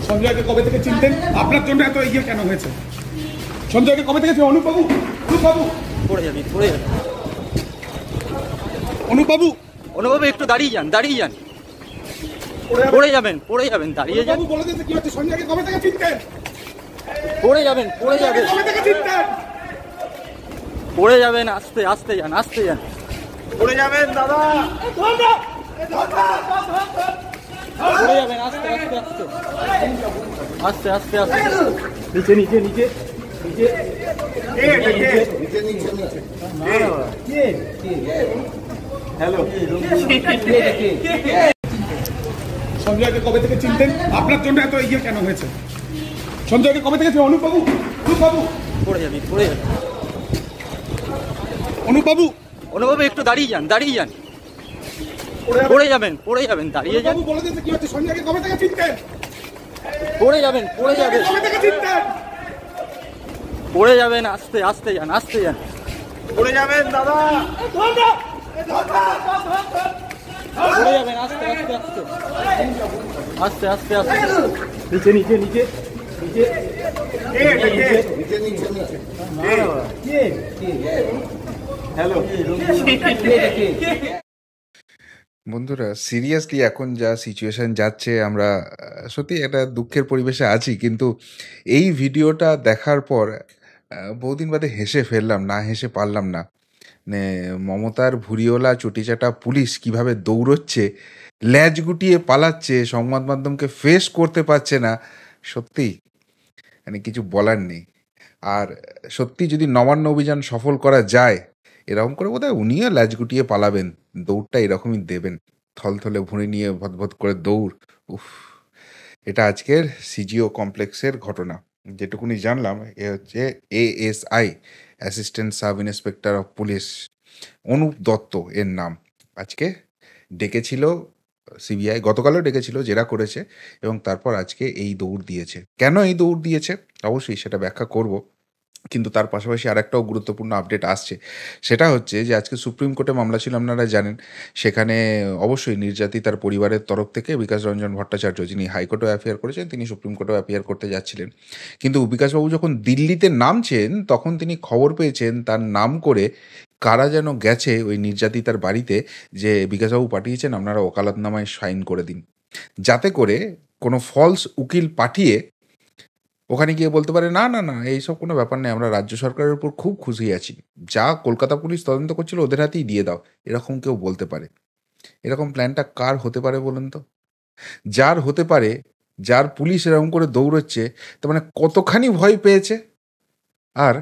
সঞ্জয়কে কবে থেকে চিনতেন? আপনার জন্য এত এগিয়ে কেন হয়েছে? সঞ্জয়কে কবে থেকে চিনেন? অনুপবাবু, অনুপবাবু পড়ে যাবে অনুপবাবু অনুপবাবু একটু দাঁড়িয়ে যান পড়ে যাবেন দাঁড়িয়ে যান। বলে দিতে কি হচ্ছে? সঞ্জয়কে কবে থেকে চিনতেন? পড়ে যাবেন কবে থেকে চিনতেন? পড়ে যাবেন, আস্তে যান পড়ে যাবেন দাদা, পড়ে যাবেন, আস্তে নিচে হ্যালো। সঞ্জয়কে কবে থেকে চিনতেন? আপনার জন্য এত এগিয়ে কেন হয়েছে? সঞ্জয়কে কবে থেকে চিনেন? অনুপবাবু পড়ে যাবে অনুপবাবু একটু দাঁড়িয়ে যান পড়ে যাবেন দাঁড়িয়ে যান। বলে দিতে কি হচ্ছে? সঞ্জয়কে কবে থেকে চিনতেন? পড়ে যাবেন কবে থেকে চিনতেন? পড়ে যাবেন, আস্তে যান পড়ে যাবেন দাদা, পড়ে যাবেন, আস্তে নিচে হ্যালো। বন্ধুরা, সিরিয়াসলি এখন যা সিচুয়েশন যাচ্ছে, আমরা সত্যি একটা দুঃখের পরিবেশে আছি, কিন্তু এই ভিডিওটা দেখার পর বহুদিন বাদে হেসে ফেললাম, না হেসে পারলাম না। মানে মমতার ভুরিওলা চটিচাটা পুলিশ কিভাবে দৌড়চ্ছে, ল্যাজ গুটিয়ে পালাচ্ছে, সংবাদ মাধ্যমকে ফেস করতে পারছে না, সত্যি মানে কিছু বলার নেই। আর সত্যি যদি নবান্ন অভিযান সফল করা যায়, এরকম করে বোধহয় উনিও ল্যাজ গুটিয়ে পালাবেন, দৌড়টা এরকমই দেবেন, থলথলে ভুঁড়ি নিয়ে ভদভদ করে দৌড়। উফ, এটা আজকের সিজিও কমপ্লেক্সের ঘটনা। যেটুকুনি জানলাম, এ হচ্ছে ASI, assistant sub inspector of police Anup Dutta এর নাম। আজকে ডেকেছিল সিবিআই, গতকালও ডেকেছিল, জেরা করেছে, এবং তারপর আজকে এই দৌড় দিয়েছে। কেন এই দৌড় দিয়েছে অবশ্যই সেটা ব্যাখ্যা করব, কিন্তু তার পাশাপাশি আরেকটাও গুরুত্বপূর্ণ আপডেট আসছে। সেটা হচ্ছে যে আজকে সুপ্রিম কোর্টে মামলা ছিল, আপনারা জানেন। সেখানে অবশ্যই নির্যাতিতার পরিবারের তরফ থেকে বিকাশ রঞ্জন ভট্টাচার্য, যিনি হাইকোর্টেও অ্যাপিয়ার করেছেন, তিনি সুপ্রিম কোর্টেও অ্যাপিয়ার করতে যাচ্ছিলেন। কিন্তু বিকাশবাবু যখন দিল্লিতে নামছেন, তখন তিনি খবর পেয়েছেন তার নাম করে কারা যেন গেছে ওই নির্যাতিতার বাড়িতে, যে বিকাশবাবু পাঠিয়েছেন আপনারা ওকালতনামায় সাইন করে দিন, যাতে করে কোনো ফলস উকিল পাঠিয়ে ওখানে গিয়ে বলতে পারে না না না, এইসব কোনো ব্যাপার নেই, আমরা রাজ্য সরকারের উপর খুব খুশি আছি, যা কলকাতা পুলিশ তদন্ত করছিল ওদের হাতেই দিয়ে দাও, এরকম কেউ বলতে পারে? এরকম প্ল্যানটা কার হতে পারে বলুন তো? যার হতে পারে, যার পুলিশ এরকম করে দৌড়চ্ছে, তার মানে কতখানি ভয় পেয়েছে। আর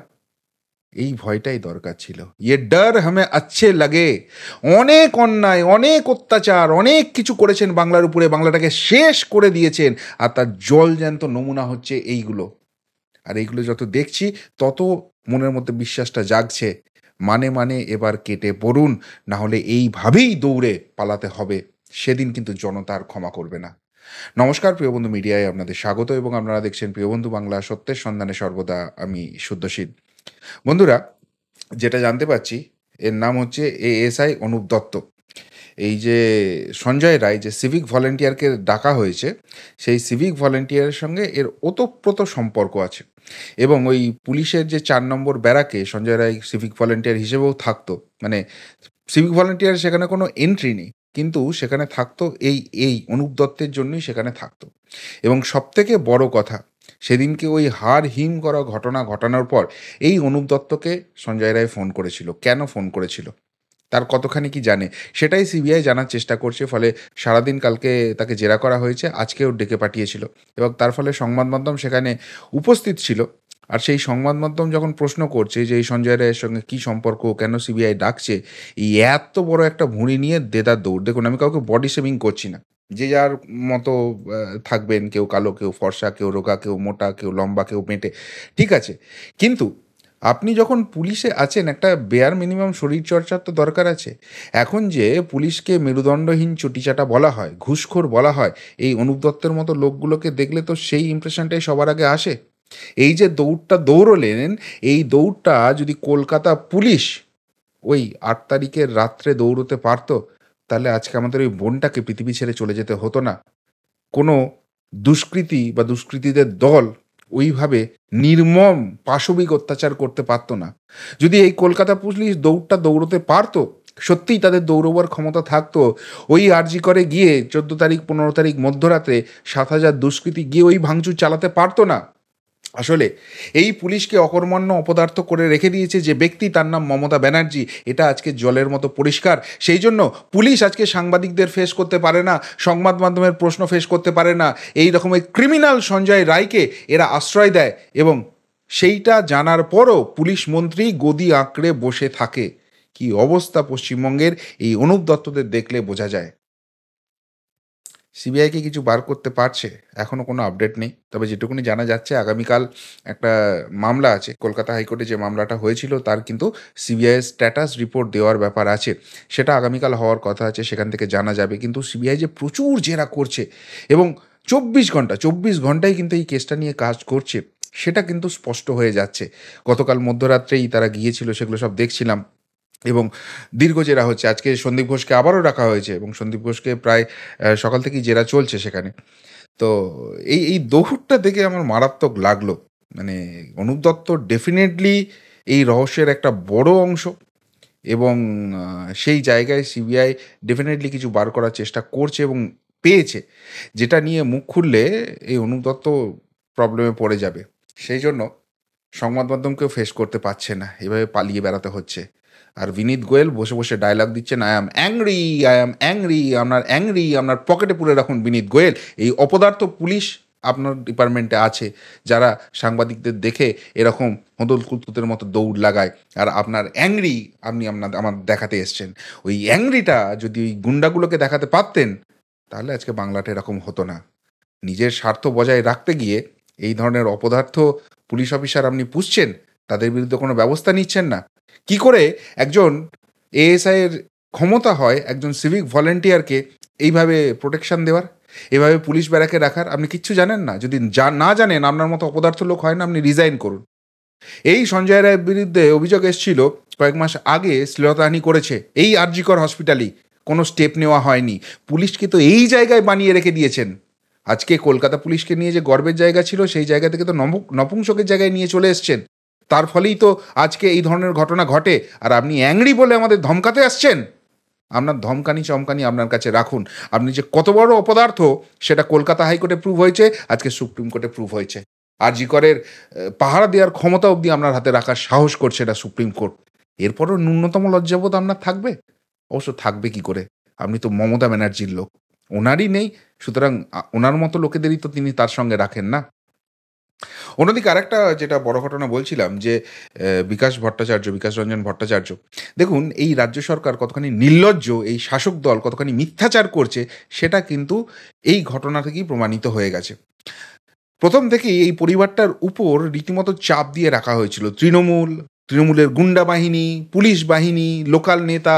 এই ভয়টাই দরকার ছিল। ইয়ে ডর হামে আচ্ছে লাগে। অনেক অন্যায়, অনেক অত্যাচার, অনেক কিছু করেছেন বাংলার উপরে, বাংলাটাকে শেষ করে দিয়েছেন, আর তার জল জ্যান্ত নমুনা হচ্ছে এইগুলো। আর এইগুলো যত দেখছি, তত মনের মধ্যে বিশ্বাসটা জাগছে, মানে এবার কেটে পড়ুন, না হলে এইভাবেই দৌড়ে পালাতে হবে, সেদিন কিন্তু জনতা আর ক্ষমা করবে না। নমস্কার প্রিয় বন্ধু, মিডিয়ায় আপনাদের স্বাগত, এবং আপনারা দেখছেন প্রিয় বন্ধু বাংলা, সত্যের সন্ধানে সর্বদা আমি শুদ্ধশীল। বন্ধুরা, যেটা জানতে পারছি, এর নাম হচ্ছে ASI অনুপ দত্ত। এই যে সঞ্জয় রায়, যে সিভিক ভলেন্টিয়ারকে ডাকা হয়েছে, সেই সিভিক ভলেন্টিয়ারের সঙ্গে এর ওতপ্রোত সম্পর্ক আছে, এবং ওই পুলিশের যে 4 নম্বর ব্যারাকে সঞ্জয় রায় সিভিক ভলেন্টিয়ার হিসেবেও থাকতো। মানে সিভিক ভলেন্টিয়ার সেখানে কোনো এন্ট্রি নেই, কিন্তু সেখানে থাকতো এই অনুপ দত্তের জন্যই সেখানে থাকতো। এবং সবথেকে বড় কথা, সেদিনকে ওই হাড় হিম করা ঘটনা ঘটানোর পর এই অনুপ দত্তকে সঞ্জয় রায় ফোন করেছিল। কেন ফোন করেছিল, তার কতখানি কি জানে, সেটাই সিবিআই জানার চেষ্টা করছে। ফলে সারাদিন কালকে তাকে জেরা করা হয়েছে, আজকেও ডেকে পাঠিয়েছিল, এবং তার ফলে সংবাদ মাধ্যম সেখানে উপস্থিত ছিল। আর সেই সংবাদ মাধ্যম যখন প্রশ্ন করছে যে এই সঞ্জয় রায়ের সঙ্গে কী সম্পর্ক, কেন সিবিআই ডাকছে, এই এত বড় একটা ভুঁড়ি নিয়ে দেদার দৌড়। দেখুন, আমি কাউকে বডি শেমিং করছি না, যে যার মতো থাকবেন, কেউ কালো, কেউ ফর্সা, কেউ রোগা, কেউ মোটা, কেউ লম্বা, কেউ মেটে, ঠিক আছে। কিন্তু আপনি যখন পুলিশে আছেন, একটা বেয়ার মিনিমাম শরীরচর্চার তো দরকার আছে। এখন যে পুলিশকে মেরুদণ্ডহীন চটিচাটা বলা হয়, ঘুষখোর বলা হয়, এই অনুপ দত্তের মতো লোকগুলোকে দেখলে তো সেই ইমপ্রেশনটাই সবার আগে আসে। এই যে দৌড়টা দৌড়লেন, এই দৌড়টা যদি কলকাতা পুলিশ ওই 8 তারিখের রাত্রে দৌড়তে পারতো, তাহলে আজকে আমাদের ওই বোনটাকে পৃথিবী ছেড়ে চলে যেতে হতো না। কোনো দুষ্কৃতী বা দুষ্কৃতীদের দল ওইভাবে নির্মম পাশবিক অত্যাচার করতে পারতো না। যদি এই কলকাতা পুলিশ দৌড়টা দৌড়তে পারতো, সত্যিই তাদের দৌড়বার ক্ষমতা থাকতো, ওই আরজি করে গিয়ে 14 তারিখ 15 তারিখ মধ্যরাতে 7,000 দুষ্কৃতী গিয়ে ওই ভাঙচুর চালাতে পারতো না। আসলে এই পুলিশকে অকর্মণ্য অপদার্থ করে রেখে দিয়েছে যে ব্যক্তি, তার নাম মমতা ব্যানার্জি। এটা আজকে জলের মতো পরিষ্কার। সেই জন্য পুলিশ আজকে সাংবাদিকদের ফেস করতে পারে না, সংবাদ মাধ্যমের প্রশ্ন ফেস করতে পারে না। এই রকমের ক্রিমিনাল সঞ্জয় রায়কে এরা আশ্রয় দেয়, এবং সেইটা জানার পরও পুলিশ মন্ত্রী গদি আঁকড়ে বসে থাকে। কি অবস্থা পশ্চিমবঙ্গের, এই অনুপ দত্তদের দেখলে বোঝা যায়। সিবিআইকে কিছু বার করতে পারছে, এখনও কোনো আপডেট নেই। তবে যেটুকুনি জানা যাচ্ছে, আগামীকাল একটা মামলা আছে কলকাতা হাইকোর্টে, যে মামলাটা হয়েছিল তার কিন্তু সিবিআইয়ের স্ট্যাটাস রিপোর্ট দেওয়ার ব্যাপার আছে। সেটা আগামীকাল হওয়ার কথা আছে, সেখান থেকে জানা যাবে। কিন্তু সিবিআই যে প্রচুর জেরা করছে এবং 24 ঘন্টায় কিন্তু এই কেসটা নিয়ে কাজ করছে, সেটা কিন্তু স্পষ্ট হয়ে যাচ্ছে। গতকাল মধ্যরাত্রেই তারা গিয়েছিল, সেগুলো সব দেখছিলাম, এবং দীর্ঘ জেরা হচ্ছে। আজকে সন্দীপ ঘোষকে আবারও রাখা হয়েছে, এবং সন্দীপ ঘোষকে প্রায় সকাল থেকেই জেরা চলছে সেখানে। তো এই দৌড়টা দেখে আমার মারাত্মক লাগলো। মানে অনুপ দত্ত ডেফিনেটলি এই রহস্যের একটা বড় অংশ, এবং সেই জায়গায় সিবিআই ডেফিনেটলি কিছু বার করার চেষ্টা করছে এবং পেয়েছে, যেটা নিয়ে মুখ খুললে এই অনুপ দত্ত প্রবলেমে পড়ে যাবে। সেই জন্য সংবাদ মাধ্যমকেও ফেস করতে পারছে না, এভাবে পালিয়ে বেড়াতে হচ্ছে। আর বিনীত গোয়েল বসে বসে ডায়লগ দিচ্ছেন, I am angry, I am angry. আপনার অ্যাংরি আপনার পকেটে পুরে রাখুন বিনীত গোয়েল। এই অপদার্থ পুলিশ আপনার ডিপার্টমেন্টে আছে, যারা সাংবাদিকদের দেখে এরকম হোদল কুতুতের মতো দৌড় লাগায়, আর আপনার অ্যাংরি আপনি আমার দেখাতে এসছেন। ওই অ্যাংরিটা যদি ওই গুন্ডাগুলোকে দেখাতে পারতেন, তাহলে আজকে বাংলাটা এরকম হতো না। নিজের স্বার্থ বজায় রাখতে গিয়ে এই ধরনের অপদার্থ পুলিশ অফিসার আপনি পুষছেন, তাদের বিরুদ্ধে কোনো ব্যবস্থা নিচ্ছেন না। কি করে একজন এএসআই এর ক্ষমতা হয় একজন সিভিক ভলেন্টিয়ারকে এইভাবে প্রোটেকশন দেওয়ার, এভাবে পুলিশ ব্যারাকে রাখার? আপনি কিচ্ছু জানেন না। যদি না জানেন, আপনার মতো অপদার্থ লোক হয় না, আপনি রিজাইন করুন। এই সঞ্জয় রায়ের বিরুদ্ধে অভিযোগ এসেছিল কয়েক মাস আগে, শ্লীলতাহানি করেছে এই আরজিকর হসপিটালই, কোনো স্টেপ নেওয়া হয়নি। পুলিশকে তো এই জায়গায় বানিয়ে রেখে দিয়েছেন। আজকে কলকাতা পুলিশকে নিয়ে যে গর্বের জায়গা ছিল, সেই জায়গা থেকে তো নপুংসকের জায়গায় নিয়ে চলে এসছেন। তার ফলেই তো আজকে এই ধরনের ঘটনা ঘটে। আর আপনি অ্যাংরি বলে আমাদের ধমকাতে আসছেন। আপনার ধমকানি চমকানি আপনার কাছে রাখুন। আপনি যে কত বড় অপদার্থ, সেটা কলকাতা হাইকোর্টে প্রুভ হয়েছে, আজকে সুপ্রিম কোর্টে প্রুভ হয়েছে। আরজি করের পাহারা দেওয়ার ক্ষমতা অবধি আপনার হাতে রাখার সাহস করছে এটা সুপ্রিম কোর্ট। এরপরও ন্যূনতম লজ্জাবোধ আপনার থাকবে? অবশ্য থাকবে কি করে, আপনি তো মমতা ব্যানার্জির লোক, ওনারই নেই। সুতরাং ওনার মতো লোকেদেরই তো তিনি তার সঙ্গে রাখেন না। অন্যদিকে আরেকটা যেটা বড় ঘটনা বলছিলাম, যে বিকাশ রঞ্জন ভট্টাচার্য, দেখুন এই রাজ্য সরকার কতখানি নির্লজ্জ, এই শাসক দল কতখানি মিথ্যাচার করছে, সেটা কিন্তু এই ঘটনা থেকেই প্রমাণিত হয়ে গেছে। প্রথম থেকেই এই পরিবারটার উপর রীতিমতো চাপ দিয়ে রাখা হয়েছিল। তৃণমূলের গুন্ডা বাহিনী, পুলিশ বাহিনী, লোকাল নেতা,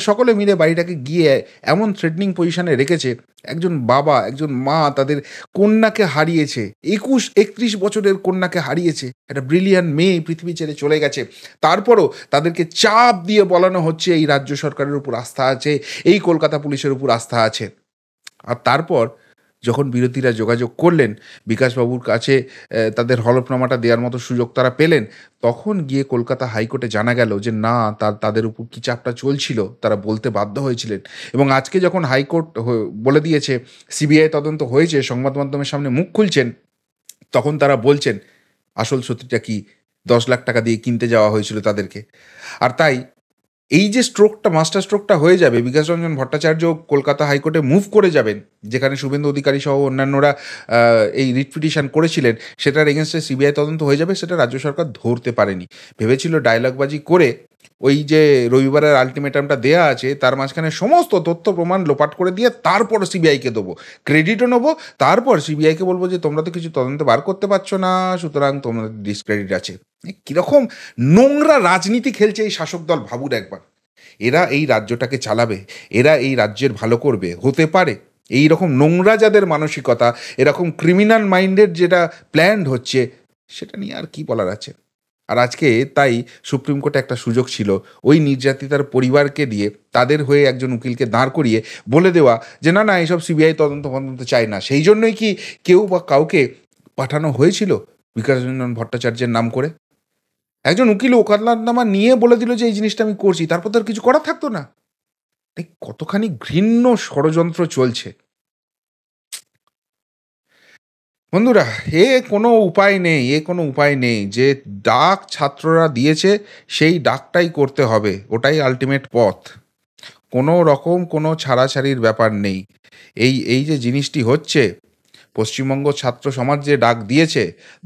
সকলে মিলে বাড়িটাকে গিয়ে এমন থ্রেটনিং পজিশনে রেখেছে। একজন বাবা, একজন মা তাদের কন্যাকে হারিয়েছে, 31 বছরের কন্যাকে হারিয়েছে। একটা ব্রিলিয়ান্ট মেয়ে পৃথিবী ছেড়ে চলে গেছে। তারপরও তাদেরকে চাপ দিয়ে বলানো হচ্ছে এই রাজ্য সরকারের উপর আস্থা আছে, এই কলকাতা পুলিশের উপর আস্থা আছে। আর তারপর যখন বিরোধীরা যোগাযোগ করলেন বিকাশবাবুর কাছে, তাদের হলফনামাটা দেওয়ার মতো সুযোগ তারা পেলেন, তখন গিয়ে কলকাতা হাইকোর্টে জানা গেল যে না, তাদের উপর কী চাপটা চলছিল তারা বলতে বাধ্য হয়েছিলেন। এবং আজকে যখন হাইকোর্ট বলে দিয়েছে সিবিআই তদন্ত হয়েছে, সংবাদ মাধ্যমের সামনে মুখ খুলছেন, তখন তারা বলছেন আসল সত্যিটা কি, 10 লাখ টাকা দিয়ে কিনতে যাওয়া হয়েছিল তাদেরকে। আর তাই এই যে মাস্টার স্ট্রোকটা হয়ে যাবে, বিকাশ রঞ্জন ভট্টাচার্য কলকাতা হাইকোর্টে মুভ করে যাবেন, যেখানে শুভেন্দু অধিকারী সহ অন্যান্যরা এই রিট পিটিশন করেছিলেন, সেটার এগেনস্টে সিবিআই তদন্ত হয়ে যাবে, সেটা রাজ্য সরকার ধরতে পারেনি। ভেবেছিল ডায়লগবাজি করে ওই যে রবিবারের আলটিমেটামটা দেয়া আছে, তার মাঝখানে সমস্ত তথ্য প্রমাণ লোপাট করে দিয়ে তারপর সিবিআইকে দেবো, ক্রেডিটও নেবো, তারপর সিবিআইকে বলবো যে তোমরা তো কিছু তদন্ত বার করতে পারছো না, সুতরাং তোমাদের ডিসক্রেডিট আছে। কীরকম নোংরা রাজনীতি খেলছে এই শাসক দল, ভাবুন একবার। এরা এই রাজ্যটাকে চালাবে, এরা এই রাজ্যের ভালো করবে, হতে পারে? এই রকম নোংরা যাদের মানসিকতা, এরকম ক্রিমিনাল মাইন্ডের যেটা প্ল্যান্ড হচ্ছে, সেটা নিয়ে আর কি বলার আছে। আর আজকে তাই সুপ্রিম কোর্টে একটা সুযোগ ছিল ওই নির্যাতিতার পরিবারকে দিয়ে তাদের হয়ে একজন উকিলকে দাঁড় করিয়ে বলে দেওয়া যে না না এইসব সিবিআই তদন্ত চাই না। সেই জন্যই কি কেউ বা কাউকে পাঠানো হয়েছিল বিকাশ রঞ্জন ভট্টাচার্যের নাম করে? একজন উকিল ওকালতনামা নিয়ে বলে দিল যে এই জিনিসটা আমি করছি, তারপর তার কিছু করার থাকতো না। এই কতখানি ঘৃণ্য ষড়যন্ত্র চলছে বন্ধুরা। কোনো উপায় নেই, কোনো উপায় নেই। যে ডাক ছাত্ররা দিয়েছে সেই ডাকটাই করতে হবে, ওটাই আলটিমেট পথ। কোনো রকম কোনো ছাড়াছাড়ির ব্যাপার নেই। এই যে জিনিসটি হচ্ছে, পশ্চিমবঙ্গ ছাত্র সমাজ যে ডাক দিয়েছে,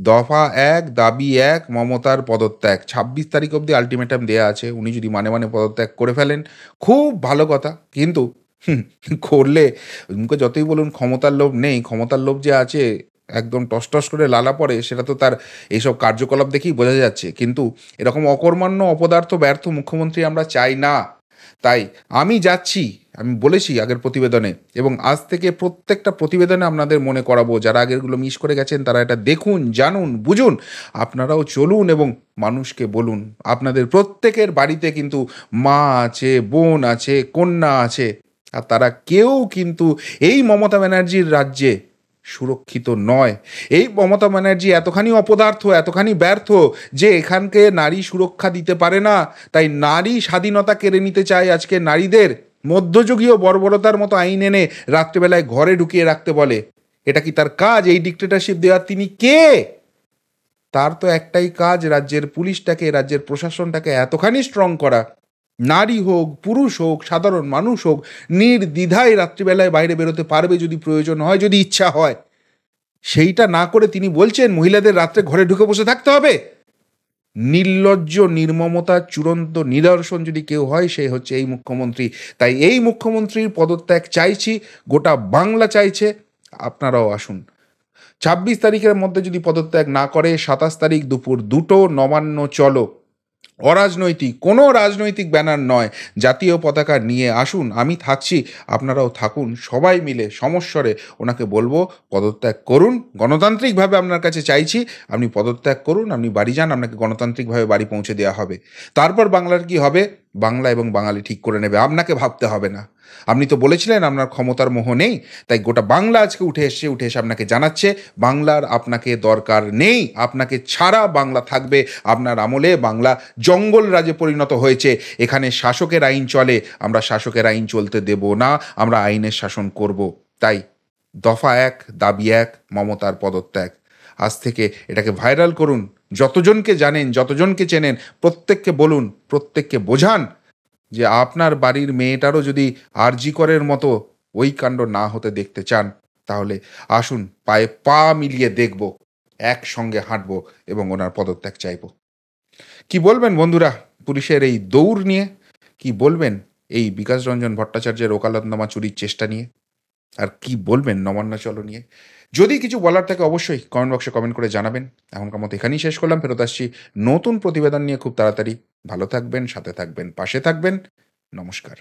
দফা ১ দাবি ১ মমতার পদত্যাগ, ২৬ তারিখ অবধি আলটিমেটাম দেয়া আছে। উনি যদি মানে পদত্যাগ করে ফেলেন খুব ভালো কথা, কিন্তু করলে মুখে যতই বলুন ক্ষমতার লোভ নেই, ক্ষমতার লোভ যে আছে একদম টস করে লালা পড়ে, সেটা তো তার এইসব কার্যকলাপ দেখেই বোঝা যাচ্ছে। কিন্তু এরকম অকর্মাণ্য অপদার্থ ব্যর্থ মুখ্যমন্ত্রী আমরা চাই না। তাই আমি যাচ্ছি, আমি বলেছি আগের প্রতিবেদনে, এবং আজ থেকে প্রত্যেকটা প্রতিবেদনে আপনাদের মনে করাবো, যারা আগেরগুলো মিস করে গেছেন তারা এটা দেখুন, জানুন, বুঝুন, আপনারাও চলুন এবং মানুষকে বলুন। আপনাদের প্রত্যেকের বাড়িতে কিন্তু মা আছে, বোন আছে, কন্যা আছে, আর তারা কেউ কিন্তু এই মমতা ব্যানার্জির রাজ্যে সুরক্ষিত নয়। এই মমতা ব্যানার্জি এতখানি অপদার্থ, এতখানি ব্যর্থ যে এখানকে নারী সুরক্ষা দিতে পারে না। তাই নারী স্বাধীনতা কেড়ে নিতে চায় আজকে নারীদের, মধ্যযুগীয় বর্বরতার মতো আইন এনে রাত্রেবেলায় ঘরে ঢুকিয়ে রাখতে বলে। এটা কি তার কাজ? এই ডিক্টেটরশিপ দেওয়ার তিনি কে? তার তো একটাই কাজ, রাজ্যের পুলিশটাকে, রাজ্যের প্রশাসনটাকে এতখানি স্ট্রং করা, নারী হোক, পুরুষ হোক, সাধারণ মানুষ হোক, নির্দ্বিধায় রাত্রিবেলায় বাইরে বেরোতে পারবে যদি প্রয়োজন হয়, যদি ইচ্ছা হয়। সেইটা না করে তিনি বলছেন মহিলাদের রাত্রে ঘরে ঢুকে বসে থাকতে হবে। নির্লজ্জ, নির্মমতার চূড়ান্ত নিদর্শন যদি কেউ হয়, সে হচ্ছে এই মুখ্যমন্ত্রী। তাই এই মুখ্যমন্ত্রীর পদত্যাগ চাইছি, গোটা বাংলা চাইছে। আপনারাও আসুন। ২৬ তারিখের মধ্যে যদি পদত্যাগ না করে, ২৭ তারিখ দুপুর ২টো নবান্ন চলো, অরাজনৈতিক, কোনো রাজনৈতিক ব্যানার নয়, জাতীয় পতাকা নিয়ে আসুন। আমি থাকছি, আপনারাও থাকুন, সবাই মিলে সমস্বরে ওনাকে বলবো পদত্যাগ করুন। গণতান্ত্রিকভাবে আপনার কাছে চাইছি, আপনি পদত্যাগ করুন, আপনি বাড়ি যান, আপনাকে গণতান্ত্রিকভাবে বাড়ি পৌঁছে দেওয়া হবে। তারপর বাংলার কি হবে, বাংলা এবং বাঙালি ঠিক করে নেবে, আপনাকে ভাবতে হবে না। আপনি তো বলেছিলেন আপনার ক্ষমতার মোহ নেই, তাই গোটা বাংলা আজকে উঠে এসে আপনাকে জানাচ্ছে বাংলার আপনাকে দরকার নেই। আপনাকে ছাড়া বাংলা থাকবে। আপনার আমলে বাংলা জঙ্গল রাজে পরিণত হয়েছে। এখানে শাসকের আইন চলে, আমরা শাসকের আইন চলতে দেব না, আমরা আইনের শাসন করব। তাই দফা ১ দাবি ১ মমতার পদত্যাগ। আজ থেকে এটাকে ভাইরাল করুন, যতজনকে জানেন, যতজনকে চেনেন, প্রত্যেককে বলুন, প্রত্যেককে বোঝান যে আপনার বাড়ির মেয়েটারও যদি আরজি করের মতো ওই কাণ্ড না হতে দেখতে চান, তাহলে আসুন, পায়ে পা মিলিয়ে দেখব, একসঙ্গে হাঁটবো এবং ওনার পদত্যাগ চাইব। কি বলবেন বন্ধুরা পুলিশের এই দৌড় নিয়ে? কি বলবেন এই বিকাশ রঞ্জন ভট্টাচার্যের ওকালতনামা চুরির চেষ্টা নিয়ে? আর কি বলবেন নবান্ন চলো নিয়ে? যদি কিছু বলার থাকে অবশ্যই কমেন্ট বক্সে কমেন্ট করে জানাবেন। এখনকার মতো এখানেই শেষ করলাম, ফেরত আসছি নতুন প্রতিবেদন নিয়ে খুব তাড়াতাড়ি। ভালো থাকবেন, সাথে থাকবেন, পাশে থাকবেন। নমস্কার।